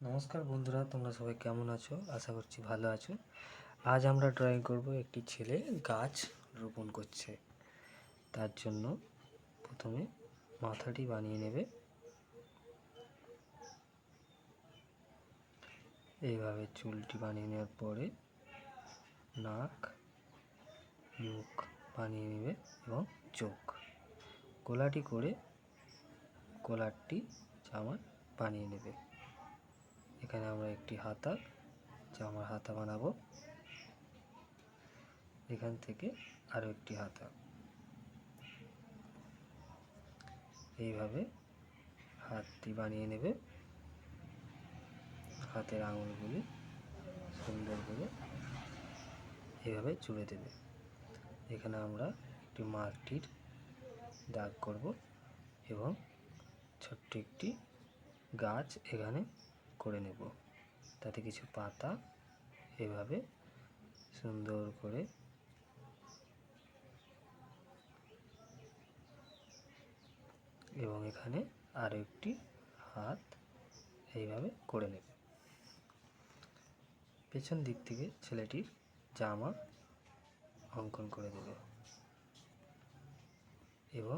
নমস্কার বন্ধুরা, তোমরা সবাই কেমন আছো? আশা করছি ভালো আছো। আজ আমরা ড্রয়িং করব একটি ছেলে গাছ রোপণ করছে। তার জন্য প্রথমে মাথাটি বানিয়ে নেবে। এইভাবে চুলটি বানিয়ে নেওয়ার পরে নাক, মুখ বানিয়ে নেবে এবং চোখ গোলাটি করে কলারটি জামার বানিয়ে নেবে। এখানে আমরা একটি জামার হাতা বানাবো। এখান থেকে আরো একটি হাতা। এইভাবে হাতটি বানিয়ে নেবে। হাতের আঙুলগুলি সুন্দর করে এইভাবে জুড়ে দেবে। এখানে আমরা একটি মাটির দাগ করব এবং ছোট্ট একটি গাছ এখানে করে নেব। তাতে কিছু পাতা এভাবে সুন্দর করে এবং এখানে আরো একটি হাত এইভাবে করে নেবে। পেছন দিক থেকে ছেলেটির জামা অঙ্কন করে দেবে এবং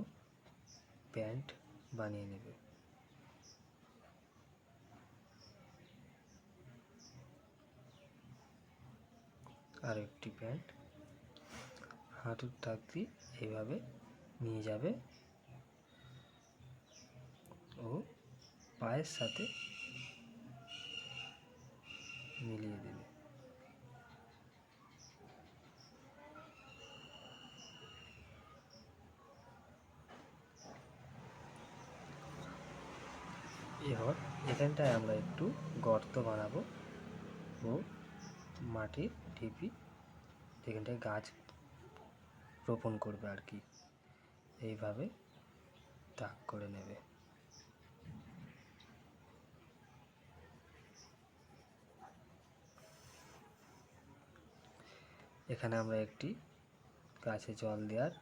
প্যান্ট বানিয়ে নেবে। আর একটি প্যান্ট হাঁটুর দাগ দিয়ে এইভাবে নিয়ে যাবে ও পায়ের সাথে মিলিয়ে দেবে। এবার এখানটায় আমরা একটু গর্ত বানাবো ও মাটির ঢিপি, যেখানটায় গাছ রোপণ করবে আর কি। এইভাবে দাগ করে নেবে। এখানে আমরা একটি গাছে জল দেওয়ার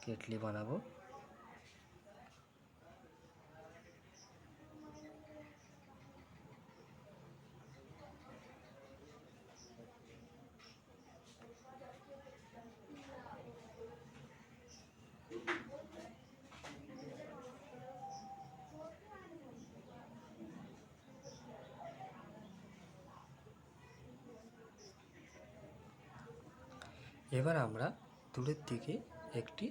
কেটলি বানাবো। এবার আমরা দূরের দিকে একটি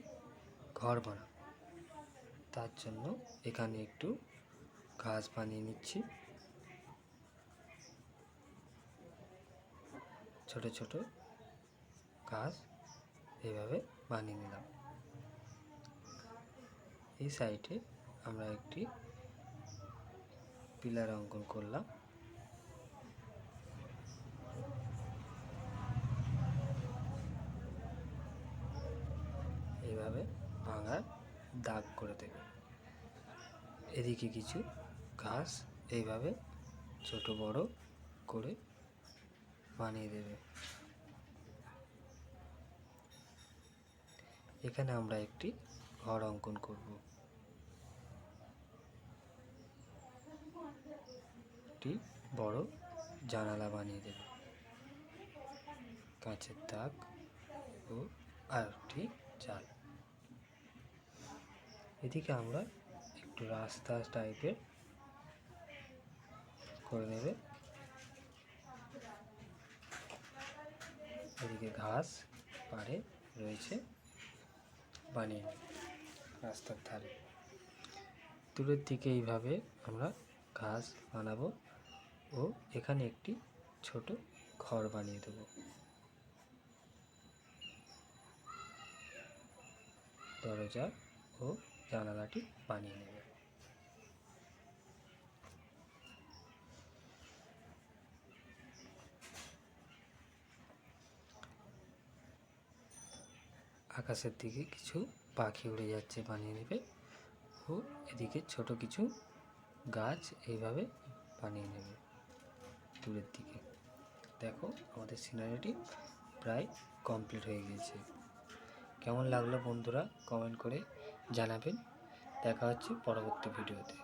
ঘর বানাবো। তার জন্য এখানে একটু ঘাস বানিয়ে নিচ্ছি। ছোট ছোট ঘাস এইভাবে বানিয়ে নিলাম। এই সাইডে আমরা একটি পিলার অঙ্কন করলাম। এইভাবে ভাঙার দাগ করে দেবে। এদিকে কিছু ঘাস এইভাবে ছোট বড় করে বানিয়ে দেবে। এখানে আমরা একটি ঘর অঙ্কন করব। একটি বড় জানালা বানিয়ে দেবে। কাঁচের দাগ ও আরেকটি চাল। এদিকে আমরা একটু রাস্তা টাইপের করে নেবে। এদিকে ঘাস পাড়ে রয়েছে বানিয়ে নেবে রাস্তার ধারে। দূরের দিকে এইভাবে আমরা ঘাস বানাবো ও এখানে একটি ছোট ঘর বানিয়ে দেব। দরজা ও জানালাটি বানিয়ে নেবে। আকাশের দিকে কিছু পাখি উড়ে যাচ্ছে বানিয়ে নেবে ও এদিকে ছোট কিছু গাছ এইভাবে বানিয়ে নেবে দূরের দিকে। দেখো আমাদের সিনারিটি প্রায় কমপ্লিট হয়ে গিয়েছে। কেমন লাগলো বন্ধুরা কমেন্ট করে জানাবেন। দেখা হচ্ছে পরবর্তী ভিডিওতে।